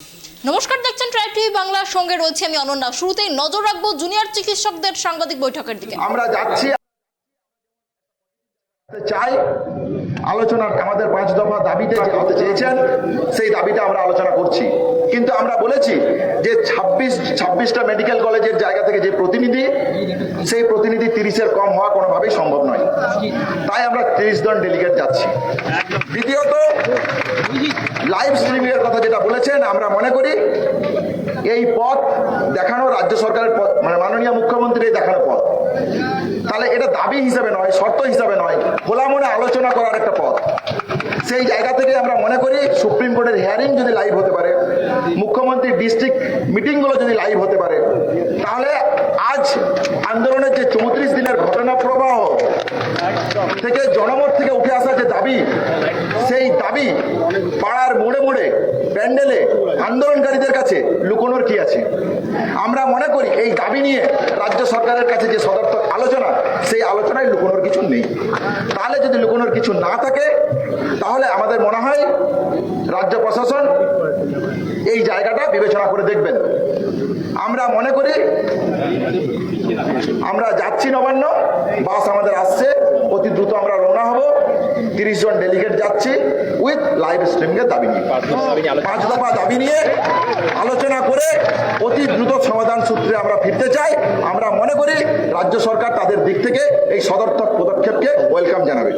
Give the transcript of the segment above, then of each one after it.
নমস্কার, দেখছেন tribe TV বাংলার সঙ্গে রয়েছে আমি অনন্যা। শুরুতেই নজর রাখবো জুনিয়র চিকিৎসকদের সাংবাদিক বৈঠকের দিকে। আমরা যাচ্ছি চাই আলোচনার আমাদের 5 দফা দাবিতে যে হতে চেয়েছেন সেই দাবিটা আমরা আলোচনা করছি, কিন্তু আমরা বলেছি যে 26টা মেডিকেল কলেজের জায়গা থেকে যে প্রতিনিধি, সেই প্রতিনিধি 30-এর কম হওয়া কোনোভাবেই সম্ভব নয়। তাই আমরা 30 জন ডেলিগেট যাচ্ছি। দ্বিতীয়ত, লাইভ স্ট্রিমিং এর কথা যেটা বলেছেন, আমরা মনে করি এই পথ দেখানো রাজ্য সরকারের পথ, মানে মাননীয় মুখ্যমন্ত্রীর দেখানো পথ। তাহলে এটা দাবি হিসাবে নয়, শর্ত হিসাবে নয়, খোলা মনে আলোচনা করার একটা পথ। সেই জায়গা থেকে আমরা মনে করি সুপ্রিম কোর্টের হিয়ারিং যদি লাইভ হতে পারে, মুখ্যমন্ত্রীর ডিস্ট্রিক্ট মিটিংগুলো যদি লাইভ হতে পারে, তাহলে আজ আন্দোলনের যে 34 দিনের ঘটনা প্রবাহ থেকে জনমত থেকে উঠে আসা যে দাবি, সেই দাবি পাড়ার মোড়ে মোড়ে প্যান্ডেলে আন্দোলনকারীদের কাছে লুকোনোর কি আছে? আমরা মনে করি এই দাবি নিয়ে রাজ্য সরকারের কাছে যে সদর্থক আলোচনা, সেই আলোচনায় লুকোনোর কিছু নেই। তাহলে যদি লুকোনোর কিছু না থাকে, তাহলে আমাদের মনে হয় রাজ্য প্রশাসন এই জায়গাটা বিবেচনা করে দেখবেন। আমরা মনে করি আমরা যাচ্ছি নবান্ন, বাস আমাদের আসছে, অতি দ্রুত আমরা রওনা হব। 30 জন ডেলিগেট যাচ্ছি উইথ লাইভ স্ট্রিমিং এর দাবি নিয়ে, 5 দফা দাবি নিয়ে আলোচনা করে অতি দ্রুত সমাধান সূত্রে আমরা ফিরতে চাই। আমরা মনে করি রাজ্য সরকার তাদের দিক থেকে এই সদর্থক পদক্ষেপকে ওয়েলকাম জানাবে।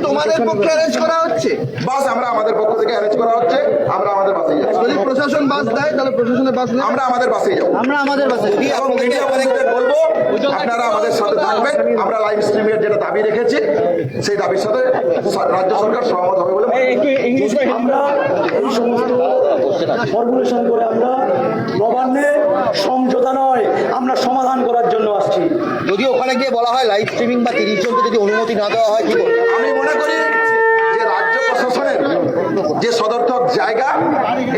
তোমাদের পক্ষে অ্যারেঞ্জ করা হচ্ছে বাস আমরা আমাদের পক্ষ থেকে অ্যারেঞ্জ করা হচ্ছে, আমরা আমাদের বাসেই যাচ্ছি। যদি প্রশাসন বাস দেয় তাহলে প্রশাসনের বাস আমরা আমাদের বাসেই যাবো। আমরা আমাদের বাসে এবং মিডিয়া বন্ধুদের বলবো আপনারা আমাদের সাথে থাকবেন। আমরা লাইভ স্ট্রিমিং এর যেটা দাবি রেখেছি, সেই দাবির সাথে রাজ্য সরকার সহমত হবে বলে আমরা এই সমস্ত ফর্মুলেশন করে আমরা নবান্নে সমঝোতা নয়, আমরা সমাধান করার জন্য আসছি। যদি ওখানে গিয়ে বলা হয় লাইভ স্ট্রিমিং বা 30 জনকে যদি অনুমতি না দেওয়া হয়, কি বলবো? আমি মনে করি যে রাজ্য প্রশাসনের যে সদর্থক জায়গা,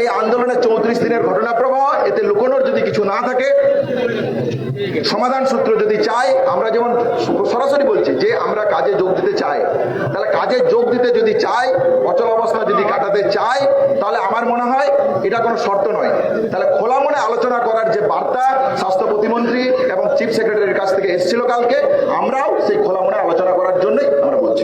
এই আন্দোলনের 34 দিনের ঘটনা প্রবাহ, এতে লুকোনোর যদি কিছু না থাকে, সমাধান সূত্র যদি চাই, আমরা যেমন সরাসরি বলছি যে আমরা কাজে যোগ দিতে চাই, তাহলে কাজে যোগ দিতে যদি চাই, অচল অবস্থা যদি কাটাতে চাই, তাহলে আমার মনে হয় এটা কোনো শর্ত নয়। তাহলে খোলা মনে আলোচনা করার যে বার্তা স্বাস্থ্য প্রতিমন্ত্রী এবং চিফ সেক্রেটারির কাছ থেকে এসেছিল কালকে, আমরাও সেই খোলা মনে আলোচনা করার জন্যই আমরা বলছি।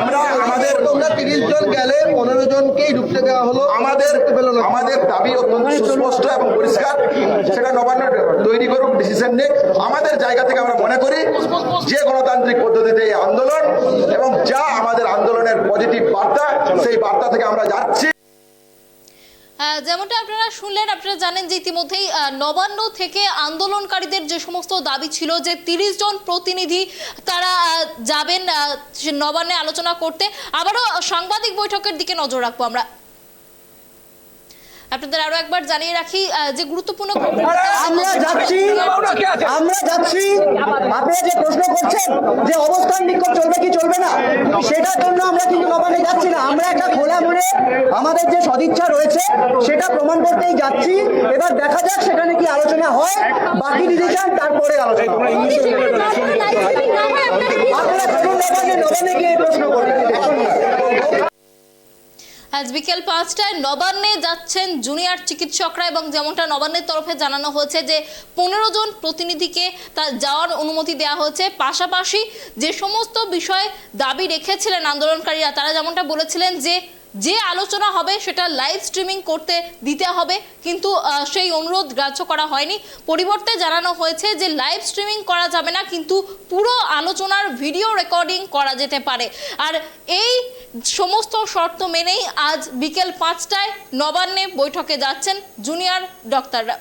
আমরা আমাদের 30 জন গেলে 15 জনকেই ঢুকতে দেওয়া হলো। আমাদের দাবি অত্যন্ত সুস্পষ্ট এবং পরিষ্কার, সেটা নবান্ন তৈরি করুক, ডিসিশন নিক। আমাদের জায়গা থেকে আমরা মনে করি যে গণতান্ত্রিক পদ্ধতিতে এই আন্দোলন এবং যা আমাদের আন্দোলনের পজিটিভ বার্তা, সেই বার্তা থেকে আমরা যাচ্ছি। যেমনটা আপনারা শুনলেন, আপনারা জানেন যে ইতিমধ্যেই নবান্ন থেকে আন্দোলনকারীদের যে সমস্ত দাবি ছিল যে 30 জন প্রতিনিধি তারা যাবেন নবান্নে আলোচনা করতে। আবারও সাংবাদিক বৈঠকের দিকে নজর রাখবো আমরা। আপনাদের আরো একবার জানিয়ে রাখি যে গুরুত্বপূর্ণ আমরা যাচ্ছি আপনারা যে প্রশ্ন করছেন যে অবস্থান বিক্ষোভ চলবে কি চলবে না, সেটার জন্য আমরা কিন্তু নবান্নে যাচ্ছি না। আমরা একটা খোলা মনে আমাদের যে সদিচ্ছা রয়েছে সেটা প্রমাণ করতেই যাচ্ছি। এবার দেখা যাক সেখানে কি আলোচনা হয়, বাকি ডিসিশন তারপরে আলোচনা হবে। আপনারা নবান্নে গিয়ে প্রশ্ন করবেন। আজ বিকেল 5টায় নবান্নে যাচ্ছেন জুনিয়র চিকিৎসকরা, এবং যেমনটা নবান্নের তরফে জানানো হয়েছে যে 15 জন প্রতিনিধিকে তা যাওয়ার অনুমতি দেওয়া হয়েছে। পাশাপাশি যে সমস্ত বিষয়ে দাবি রেখেছিলেন আন্দোলনকারীরা, তারা যেমনটা বলেছিলেন যে আলোচনা হবে সেটা লাইভ স্ট্রিমিং করতে দিতে হবে, কিন্তু সেই অনুরোধ গ্রাহ্য করা হয়নি। পরিবর্তে জানানো হয়েছে যে লাইভ স্ট্রিমিং করা যাবে না, কিন্তু পুরো আলোচনার ভিডিও রেকর্ডিং করা যেতে পারে। আর এই সমস্ত শর্ত মেনেই আজ বিকেল 5টায় নবান্নে বৈঠকে যাচ্ছেন জুনিয়র ডক্টররা।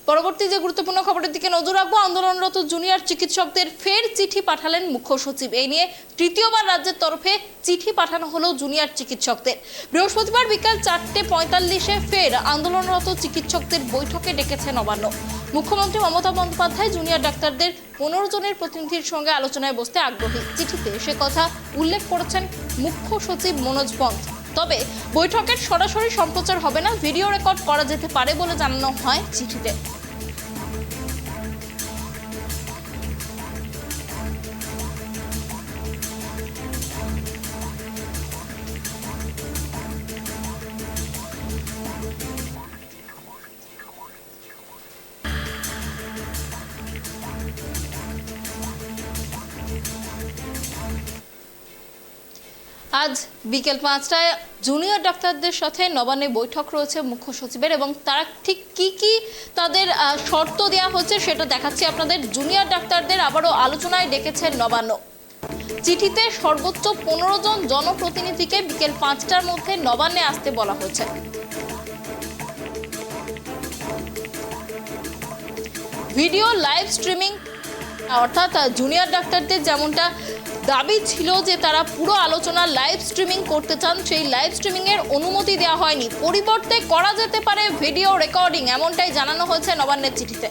পরবর্তী যে গুরুত্বপূর্ণ খবরের দিকে নজর রাখবো, আন্দোলনরত জুনিয়র চিকিৎসকদের ফের চিঠি পাঠালেন মুখ্য সচিব। এই নিয়ে তৃতীয়বার রাজ্যের তরফে চিঠি পাঠানো হলো জুনিয়র চিকিৎসকদের। বৃহস্পতিবার বিকাল 4:45-এ ফের আন্দোলনরত চিকিৎসকদের বৈঠকে ডেকেছে নবান্ন। মুখ্যমন্ত্রী মমতা বন্দ্যোপাধ্যায় জুনিয়র ডাক্তারদের 15 জনের প্রতিনিধির সঙ্গে আলোচনায় বসতে আগ্রহী। চিঠিতে সে কথা উল্লেখ করেছেন মুখ্য সচিব মনোজ পন্থ। তবে বৈঠকের সরাসরি সম্প্রচার হবে না, ভিডিও রেকর্ড করা যেতে পারে বলে জানানো হয় চিঠিতে। আজ বিকেল 5টায় জুনিয়র ডাক্তারদের সাথে নবান্নে বৈঠক রয়েছে মুখ্য সচিবের, এবং তারা ঠিক কি তাদের শর্ত দেওয়া হচ্ছে সেটা দেখাচ্ছি আপনাদের। জুনিয়র ডাক্তারদের আবারও আলোচনায় ডেকেছেন নবান্ন। চিঠিতে সর্বোচ্চ 15 জন জনপ্রতিনিধিকে বিকেল 5টার মধ্যে নবান্নে আসতে বলা হয়েছে। ভিডিও লাইভ স্ট্রিমিং, অর্থাৎ জুনিয়র ডাক্তারদের যেমনটা দাবি ছিল যে তারা পুরো আলোচনা লাইভ স্ট্রিমিং করতে চান, সেই লাইভ স্ট্রিমিং এর অনুমতি দেওয়া হয়নি। পরিবর্তে করা যেতে পারে ভিডিও রেকর্ডিং, এমনটাই জানানো হয়েছে নবান্নের চিঠিতে।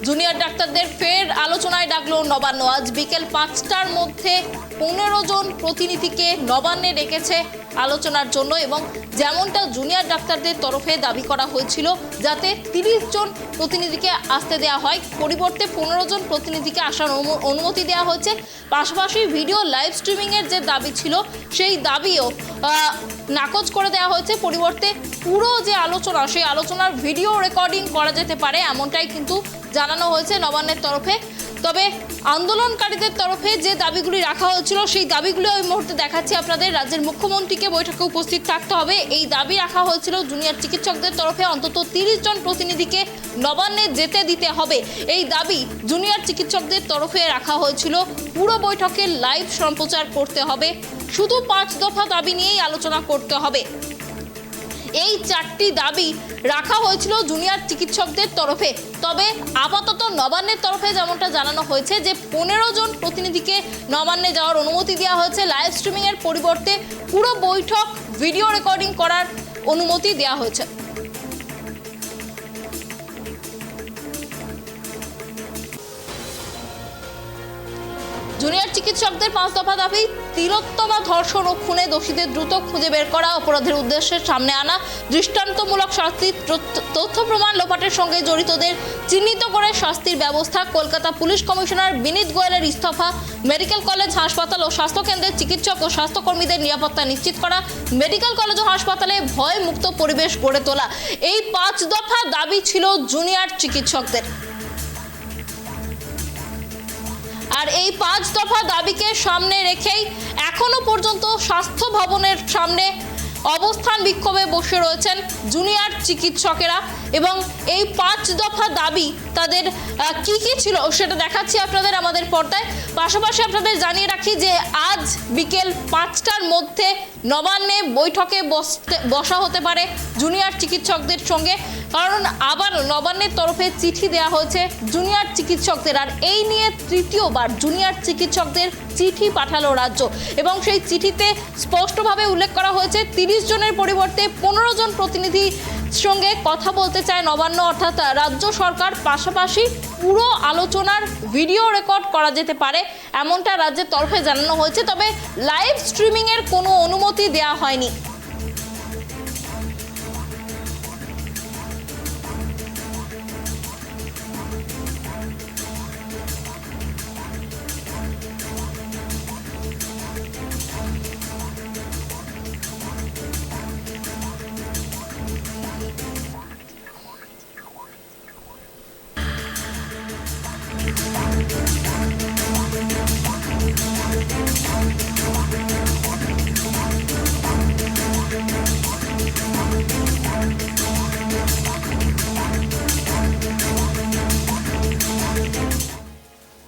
জুনিয়র ডাক্তারদের ফের আলোচনায় ডাকলো নবান্ন। আজ বিকেল 5টার মধ্যে 15 জন প্রতিনিধিকে নবান্নে ডেকেছে আলোচনার জন্য, এবং যেমনটা জুনিয়র ডাক্তারদের তরফে দাবি করা হয়েছিল যাতে 30 জন প্রতিনিধিকে আসতে দেওয়া হয়, পরিবর্তে 15 জন প্রতিনিধিকে আসার অনুমতি দেওয়া হয়েছে। পাশাপাশি ভিডিও লাইভ স্ট্রিমিংয়ের যে দাবি ছিল সেই দাবিও নাকচ করে দেওয়া হয়েছে। পরিবর্তে পুরো যে আলোচনা সেই আলোচনার ভিডিও রেকর্ডিং করা যেতে পারে, এমনটাই কিন্তু জানানো হয়েছে নবান্নের তরফে। তবে আন্দোলনকারীদের তরফে যে দাবিগুলি রাখা হয়েছিল সেই দাবিগুলি ওই মুহূর্তে দেখাচ্ছি আপনাদের। রাজ্যের মুখ্যমন্ত্রীকে বৈঠকে উপস্থিত থাকতে হবে, এই দাবি রাখা হয়েছিল। জুনিয়র চিকিৎসকদের তরফে অন্তত 30 জন প্রতিনিধিকে নবান্নে যেতে দিতে হবে, এই দাবি জুনিয়র চিকিৎসকদের তরফে রাখা হয়েছিল। পুরো বৈঠকে লাইভ সম্প্রচার করতে হবে, শুধু 5 দফা দাবি নিয়েই আলোচনা করতে হবে। এই 4টি দাবি রাখা হয়েছিল জুনিয়র চিকিৎসকদের তরফে। তবে আপাতত নবান্নের তরফে যেমনটা জানানো হয়েছে যে 15 জন প্রতিনিধিকে নবান্নে যাওয়ার অনুমতি দেওয়া হয়েছে। লাইভ স্ট্রিমিং এর পরিবর্তে পুরো বৈঠক ভিডিও রেকর্ডিং করার অনুমতি দেওয়া হয়েছে। জুনিয়র চিকিৎসকদের 5 দফা দাবি: তিলোত্তমা ধর্ষণ ও খুনে দোষীদের দ্রুত খুঁজে বের করা, অপরাধের উদ্দেশ্যে সামনে আনা, দৃষ্টান্তমূলক শাস্তি, তথ্য প্রমাণ লোপাটের সঙ্গে জড়িতদের চিহ্নিত করে শাস্তির ব্যবস্থা, কলকাতা পুলিশ কমিশনার বিনীত গোয়েলের ইস্তফা, মেডিকেল কলেজ, হাসপাতাল ও স্বাস্থ্যকেন্দ্রের চিকিৎসক ও স্বাস্থ্যকর্মীদের নিরাপত্তা নিশ্চিত করা, মেডিকেল কলেজ ও হাসপাতালে ভয়মুক্ত পরিবেশ গড়ে তোলা। এই 5 দফা দাবি ছিল জুনিয়র চিকিৎসকদের। আর এই 5 দফা দাবিকে সামনে রেখেই এখনো পর্যন্ত স্বাস্থ্য ভবনের সামনে অবস্থান বিক্ষোভে বসে রয়েছেন জুনিয়র চিকিৎসকেরা, এবং এই 5 দফা দাবি তাদের কি ছিল সেটা দেখাচ্ছি আপনাদের আমাদের পর্দায়। পাশাপাশি আপনাদের জানিয়ে রাখি যে আজ বিকেল 5টার মধ্যে নবান্নে বৈঠকে বসা হতে পারে জুনিয়র চিকিৎসকদের সঙ্গে, কারণ আবার নবান্নের তরফে চিঠি দেওয়া হয়েছে জুনিয়র চিকিৎসকদের। আর এই নিয়ে তৃতীয়বার জুনিয়র চিকিৎসকদের চিঠি পাঠালো রাজ্য, এবং সেই চিঠিতে স্পষ্টভাবে উল্লেখ করা হয়েছে 30 জনের পরিবর্তে 15 জন প্রতিনিধির সঙ্গে কথা বলতে চায় নবান্ন, অর্থাৎ রাজ্য সরকার। পাশাপাশি পুরো আলোচনার ভিডিও রেকর্ড করা যেতে পারে, এমনটা রাজ্যের তরফে জানানো হয়েছে। তবে লাইভ স্ট্রিমিংয়ের কোনো অনুমতি দেওয়া হয়নি।